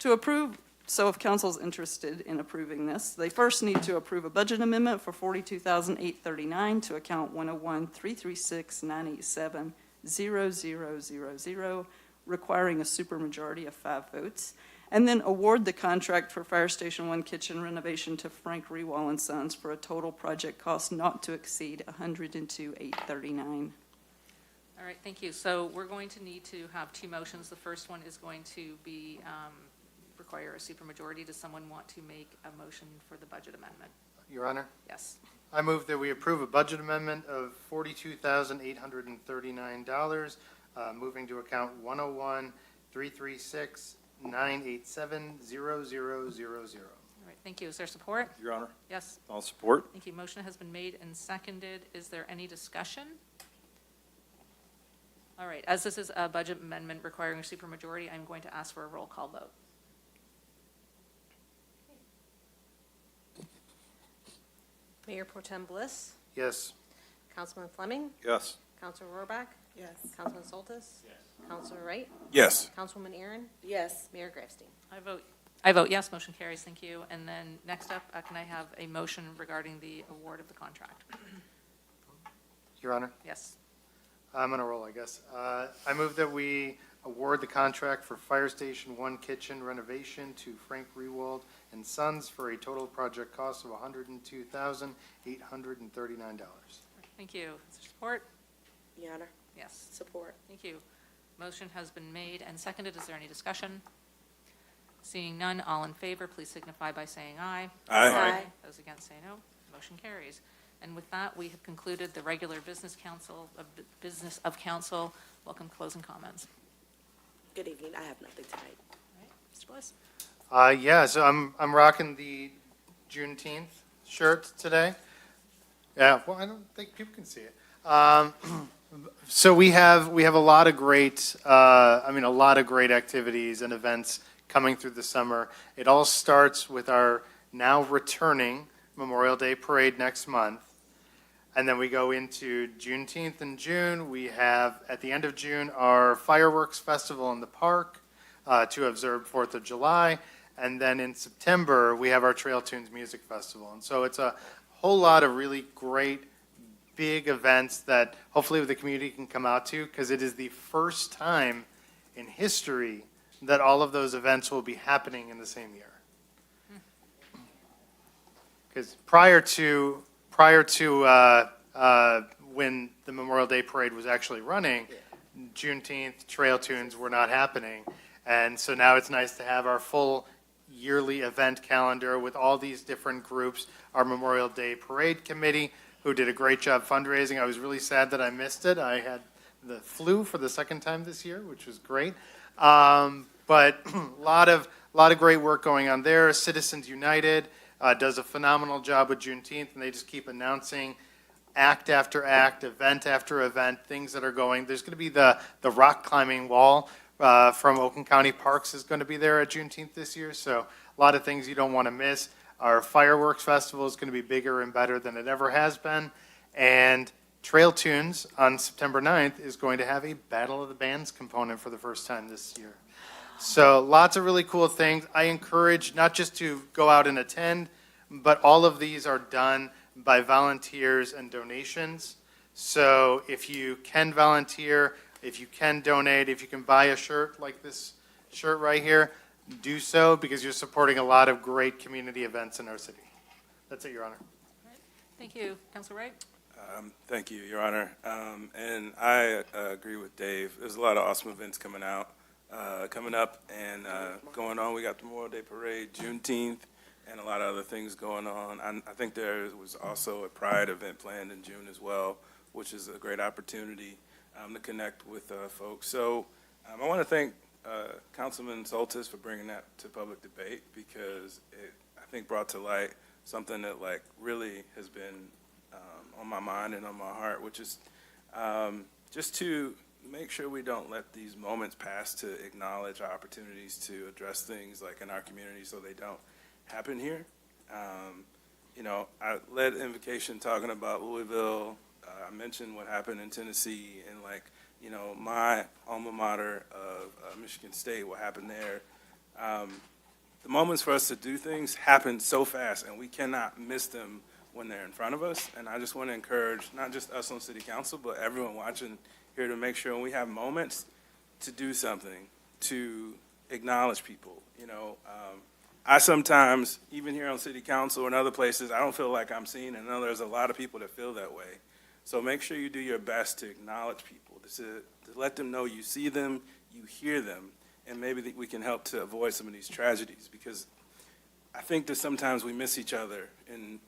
To approve, so if council's interested in approving this, they first need to approve a budget amendment for $42,839 to account 101-336-987-0000, requiring a supermajority of 5 votes, and then award the contract for Fire Station 1 kitchen renovation to Frank Rewall and Sons for a total project cost not to exceed $102,839. All right, thank you. So we're going to need to have 2 motions. The first one is going to be, require a supermajority. Does someone want to make a motion for the budget amendment? Your Honor, Yes. I move that we approve a budget amendment of $42,839, moving to account 101-336-987-0000. All right, thank you. Is there support? Your Honor, Yes. I'll support. Thank you. Motion has been made and seconded. Is there any discussion? All right, as this is a budget amendment requiring a supermajority, I'm going to ask for a roll call vote. Mayor Pro Tem Bliss, Yes. Councilman Fleming, Yes. Councilor Rohrbach, Yes. Councilman Soltis. Yes. Councilor Wright, Yes. Councilwoman Aaron, Yes. Mayor Grafstein. I vote yes, motion carries, thank you. And then next up, can I have a motion regarding the award of the contract? Your Honor, Yes. I'm on a roll, I guess. I move that we award the contract for Fire Station 1 kitchen renovation to Frank Rewald and Sons for a total project cost of $102,839. Thank you. Is there support? Your Honor, Yes. support. Thank you. Motion has been made and seconded. Is there any discussion? Seeing none, all in favor, please signify by saying aye. Aye. Those against say no. Motion carries. And with that, we have concluded the regular business of council. Welcome closing comments. Good evening. I have nothing tonight. All right, Mr. Bliss? Yeah, so I'm rocking the Juneteenth shirt today. Yeah, well, I don't think people can see it. So we have a lot of great, a lot of great activities and events coming through the summer. It all starts with our now returning Memorial Day Parade next month. And then we go into Juneteenth in June. We have, at the end of June, our fireworks festival in the park to observe 4th of July. And then in September, we have our Trail Tunes Music Festival. And so it's a whole lot of really great, big events that hopefully the community can come out to, because it is the first time in history that all of those events will be happening in the same year. Because prior to when the Memorial Day Parade was actually running, Juneteenth, Trail Tunes were not happening. And so now it's nice to have our full yearly event calendar with all these different groups. Our Memorial Day Parade Committee, who did a great job fundraising. I was really sad that I missed it. I had the flu for the second time this year, which was great. But a lot of great work going on there. Citizens United does a phenomenal job with Juneteenth, and they just keep announcing act after act, event after event, things that are going. There's going to be the rock climbing wall from Oakland County Parks is going to be there at Juneteenth this year. So a lot of things you don't want to miss. Our fireworks festival is going to be bigger and better than it ever has been. And Trail Tunes on September 9th is going to have a Battle of the Bands component for the first time this year. So lots of really cool things. I encourage not just to go out and attend, but all of these are done by volunteers and donations. So if you can volunteer, if you can donate, if you can buy a shirt like this shirt right here, do so, because you're supporting a lot of great community events in our city. That's it, Your Honor. Thank you. Councilor Wright? Thank you, Your Honor. And I agree with Dave. There's a lot of awesome events coming up and going on. We got the Memorial Day Parade, Juneteenth, and a lot of other things going on. I think there was also a Pride event planned in June as well, which is a great opportunity to connect with folks. So I want to thank Councilman Soltis for bringing that to public debate, because it, I think, brought to light something that really has been on my mind and on my heart, which is just to make sure we don't let these moments pass to acknowledge our opportunities to address things like in our community so they don't happen here. You know, I led invocation talking about Louisville. I mentioned what happened in Tennessee and like, you know, my alma mater of Michigan State, what happened there. The moments for us to do things happen so fast and we cannot miss them when they're in front of us. And I just want to encourage not just us on city council, but everyone watching here to make sure when we have moments to do something, to acknowledge people. You know, I sometimes, even here on city council and other places, I don't feel like I'm seen, and I know there's a lot of people that feel that way. So make sure you do your best to acknowledge people, to let them know you see them, you hear them, and maybe that we can help to avoid some of these tragedies, because I think that sometimes we miss each other in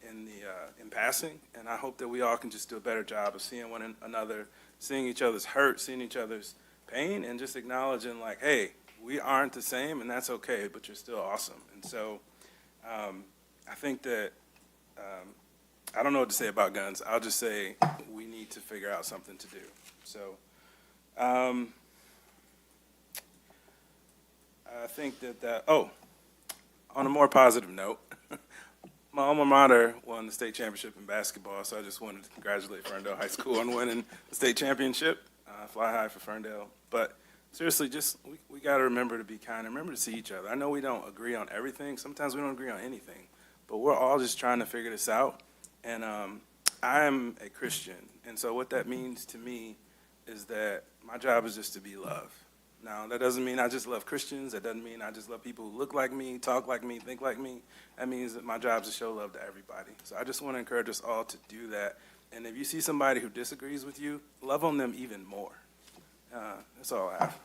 passing, and I hope that we all can just do a better job of seeing one another, seeing each other's hurt, seeing each other's pain, and just acknowledging like, hey, we aren't the same, and that's okay, but you're still awesome. And so I think that, I don't know what to say about guns. I'll just say we need to figure out something to do. So I think that, on a more positive note, my alma mater won the state championship in basketball, so I just wanted to congratulate Ferndale High School on winning the state championship. Fly high for Ferndale. But seriously, just we got to remember to be kind and remember to see each other. I know we don't agree on everything. Sometimes we don't agree on anything. But we're all just trying to figure this out. And I am a Christian. And so what that means to me is that my job is just to be love. Now, that doesn't mean I just love Christians. That doesn't mean I just love people who look like me, talk like me, think like me. That means that my job is to show love to everybody. So I just want to encourage us all to do that. And if you see somebody who disagrees with you, love on them even more. That's all I have.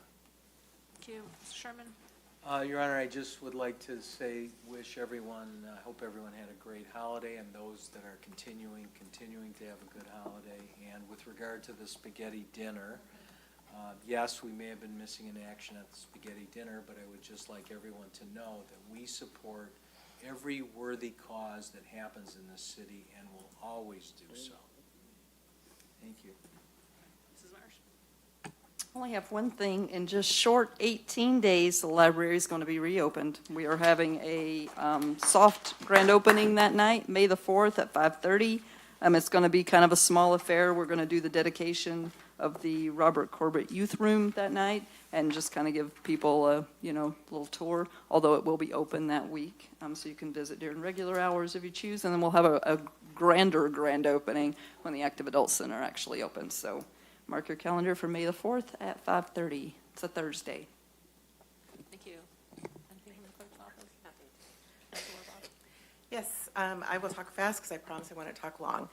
Thank you. Mr. Sherman? Your Honor, I just would like to say, wish everyone, I hope everyone had a great holiday, and those that are continuing to have a good holiday. And with regard to the spaghetti dinner, yes, we may have been missing in action at the spaghetti dinner, but I would just like everyone to know that we support every worthy cause that happens in this city and will always do so. Thank you. Mrs. Marsh? I only have one thing. In just short 18 days, the library is going to be reopened. We are having a soft grand opening that night, May the 4th at 5:30. It's going to be kind of a small affair. We're going to do the dedication of the Robert Corbett Youth Room that night and just kind of give people a, little tour, although it will be open that week. So you can visit during regular hours if you choose. And then we'll have a grand opening when the Active Adult Center actually opens. So mark your calendar for May the 4th at 5:30. It's a Thursday. Thank you. Anything from the clerk's office? Yes, I will talk fast because I promised I wouldn't talk long.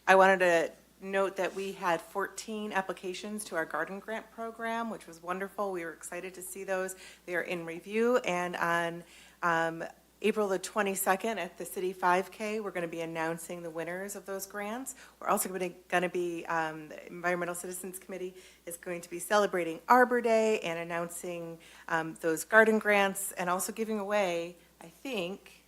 I wanted to note that we had 14 applications to our garden grant program, which was wonderful. We were excited to see those. They are in review, and on April the 22nd at the City 5K, we're going to be announcing the winners of those grants. We're also going to be, the Environmental Citizens Committee is going to be celebrating Arbor Day and announcing those garden grants and also giving away, I think,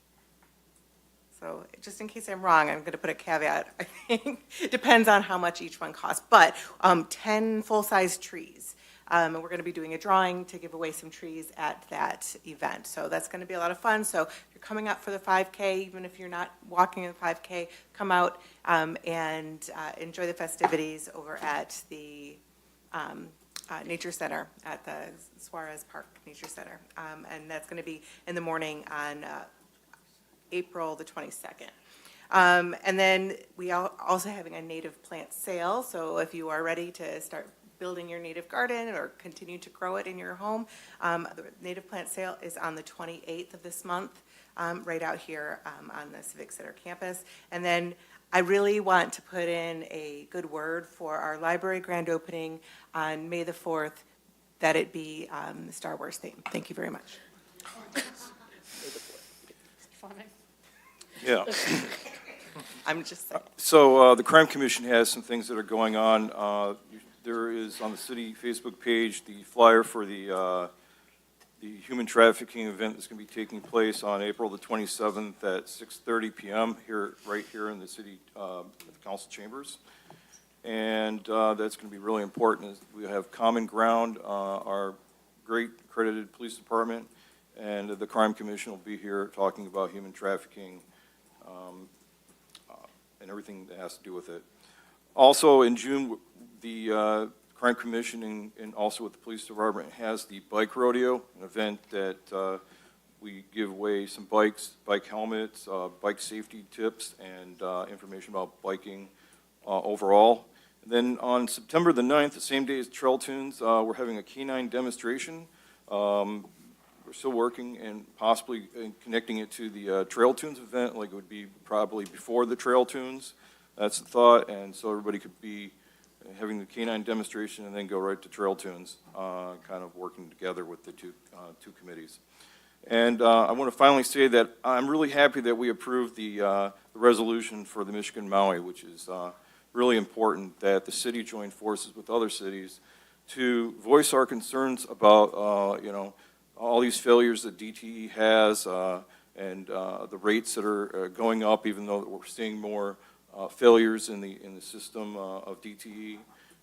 so just in case I'm wrong, I'm going to put a caveat. I think it depends on how much each one costs, but 10 full-size trees. And we're going to be doing a drawing to give away some trees at that event. So that's going to be a lot of fun. So if you're coming up for the 5K, even if you're not walking in the 5K, come out and enjoy the festivities over at the Nature Center, at the Suarez Park Nature Center. And that's going to be in the morning on April the 22nd. And then we are also having a native plant sale. So if you are ready to start building your native garden or continue to grow it in your home, the native plant sale is on the 28th of this month, right out here on the Civic Center campus. And then I really want to put in a good word for our library grand opening on May the 4th, that it be the Star Wars theme. Thank you very much. Fleming? Yeah. I'm just saying. So the Crime Commission has some things that are going on. There is on the city Facebook page the flyer for the human trafficking event that's going to be taking place on April the 27th at 6:30 p.m. right here in the city council chambers. and that's going to be really important. Is we have Common Ground, our great accredited police department, and the Crime Commission will be here talking about human trafficking and everything that has to do with it. Also, in June, the Crime Commission and also with the police department has the bike rodeo, an event that we give away some bikes, bike helmets, bike safety tips, and information about biking overall. And then on September the 9th, the same day as Trail Tunes, we're having a canine demonstration. We're still working and possibly connecting it to the Trail Tunes event, like it would be probably before the Trail Tunes. That's the thought, and so everybody could be having the canine demonstration and then go right to Trail Tunes, kind of working together with the two committees. And I want to finally say that I'm really happy that we approved the resolution for the Michigan Maui, which is really important that the city join forces with other cities to voice our concerns about, you know, all these failures that DTE has and the rates that are going up, even though we're seeing more failures in the system of DTE.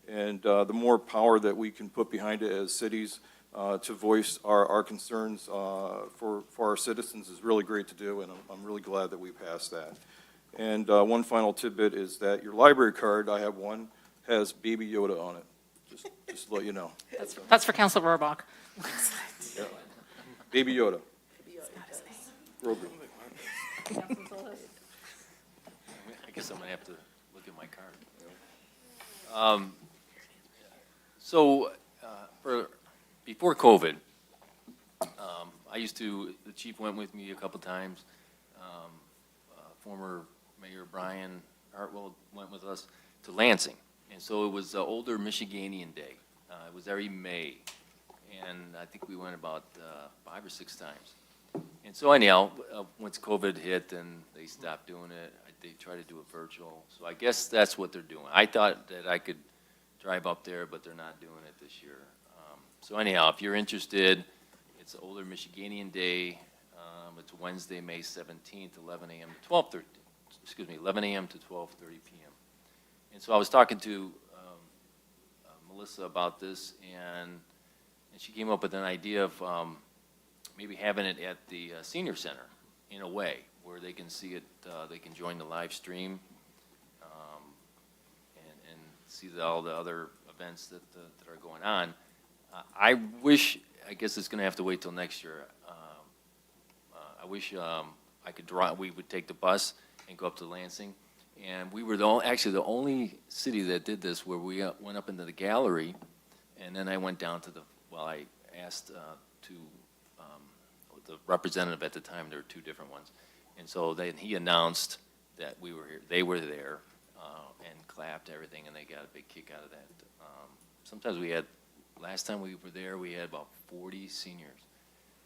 And the more power that we can put behind it as cities to voice our concerns for our citizens is really great to do, and I'm really glad that we passed that. And one final tidbit is that your library card, I have one, has Baby Yoda on it, just to let you know. That's for Council Rohrbach. Yeah. Baby Yoda. Grogu. I guess I'm gonna have to look at my card. Before COVID, the chief went with me a couple times. Former Mayor Brian Hartwell went with us to Lansing. And so it was Older Michiganian Day. It was every May. And I think we went about 5 or 6 times. And so anyhow, once COVID hit and they stopped doing it, they tried to do it virtual. So I guess that's what they're doing. I thought that I could drive up there, but they're not doing it this year. So anyhow, if you're interested, it's Older Michiganian Day. It's Wednesday, May 17th, 11 a.m. to 12:30. Excuse me, 11 a.m. to 12:30 p.m. And so I was talking to Melissa about this, and she came up with an idea of maybe having it at the senior center in a way where they can see it, they can join the live stream and see all the other events that are going on. I guess it's going to have to wait till next year. I wish I could we would take the bus and go up to Lansing. And we were actually the only city that did this, where we went up into the gallery, and then I went down to I asked the representative at the time, there were 2 different ones. And so then he announced that we were here, they were there, and clapped everything, and they got a big kick out of that. Sometimes last time we were there, we had about 40 seniors.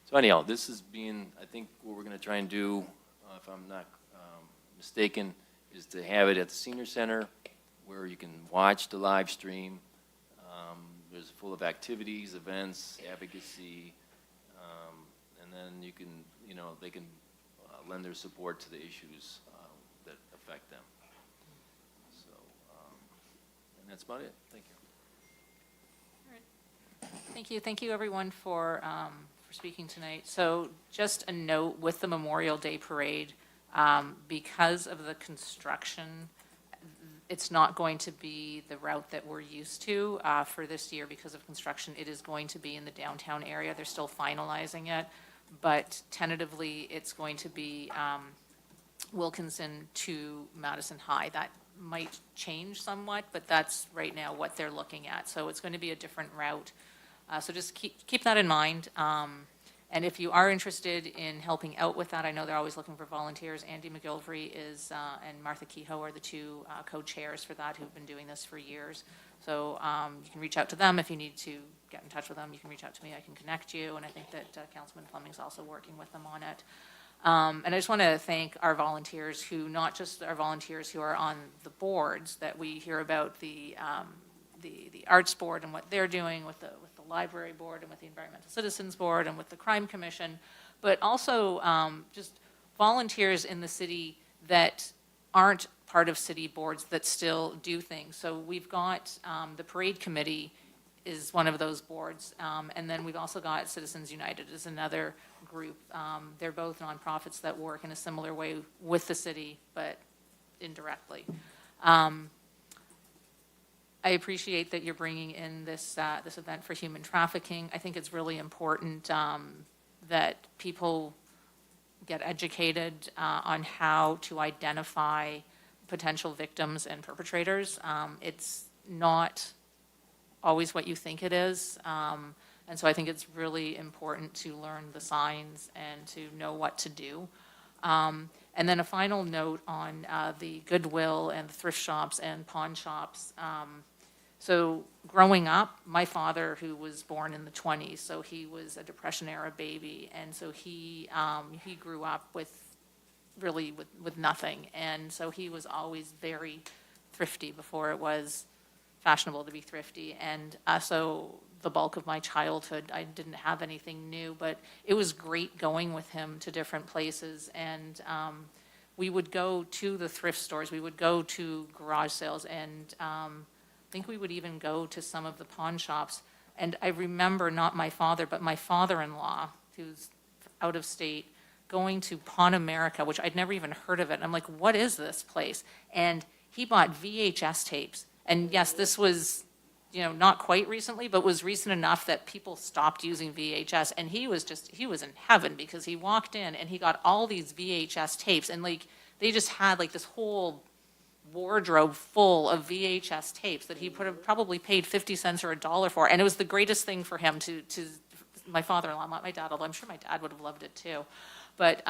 So anyhow, this is I think what we're going to try and do, if I'm not mistaken, is to have it at the senior center where you can watch the live stream. There's full of activities, events, advocacy, and then you can, they can lend their support to the issues that affect them. So, and that's about it. Thank you. Thank you, everyone, for speaking tonight. So just a note with the Memorial Day Parade, because of the construction, it's not going to be the route that we're used to for this year because of construction. It is going to be in the downtown area. They're still finalizing it, but tentatively it's going to be Wilkinson to Madison High. That might change somewhat, but that's right now what they're looking at. So it's going to be a different route. So just keep that in mind. And if you are interested in helping out with that, I know they're always looking for volunteers. Andy McGilvery and Martha Kehoe are the 2 co-chairs for that who've been doing this for years. So you can reach out to them if you need to get in touch with them. You can reach out to me. I can connect you. And I think that Councilman Fleming's also working with them on it. And I just want to thank our volunteers not just our volunteers who are on the boards that we hear about the Arts Board and what they're doing with the Library Board and with the Environmental Citizens Board and with the Crime Commission, but also just volunteers in the city that aren't part of city boards that still do things. So we've got, the Parade Committee is one of those boards. And then we've also got Citizens United is another group. They're both nonprofits that work in a similar way with the city, but indirectly. I appreciate that you're bringing in this, this event for human trafficking. I think it's really important that people get educated on how to identify potential victims and perpetrators. It's not always what you think it is. And so I think it's really important to learn the signs and to know what to do. And then a final note on the Goodwill and the thrift shops and pawn shops. So growing up, my father, who was born in the 20s, so he was a Depression-era baby, and so he grew up with really with nothing. And so he was always very thrifty before it was fashionable to be thrifty. And so the bulk of my childhood, I didn't have anything new, but it was great going with him to different places. And we would go to the thrift stores, we would go to garage sales, and I think we would even go to some of the pawn shops. And I remember, not my father, but my father-in-law, who's out of state, going to Pawn America, which I'd never even heard of it. And I'm like, what is this place? And he bought VHS tapes. And yes, this was, not quite recently, but was recent enough that people stopped using VHS. And he was in heaven, because he walked in and he got all these VHS tapes. And they just had this whole wardrobe full of VHS tapes that he probably paid 50 cents or $1 for. And it was the greatest thing for him to my father-in-law, not my dad, although I'm sure my dad would have loved it too. But,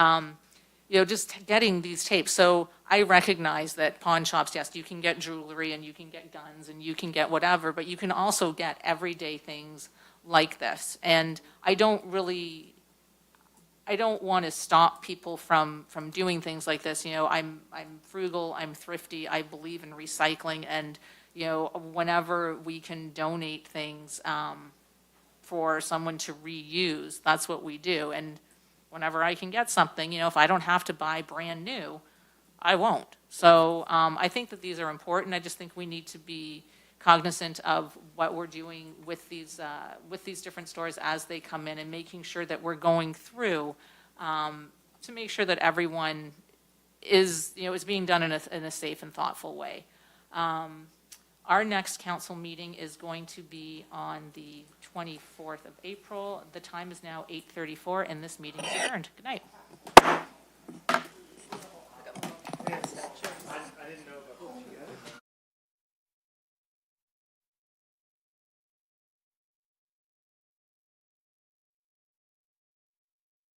just getting these tapes. So I recognize that pawn shops, yes, you can get jewelry and you can get guns and you can get whatever, but you can also get everyday things like this. And I don't want to stop people from doing things like this. I'm frugal, I'm thrifty, I believe in recycling, and, whenever we can donate things for someone to reuse, that's what we do. And whenever I can get something, if I don't have to buy brand new, I won't. So I think that these are important. I just think we need to be cognizant of what we're doing with these different stores as they come in, and making sure that we're going through to make sure that everyone is being done in a safe and thoughtful way. Our next council meeting is going to be on the 24th of April. The time is now 8:34, and this meeting is adjourned. Good night.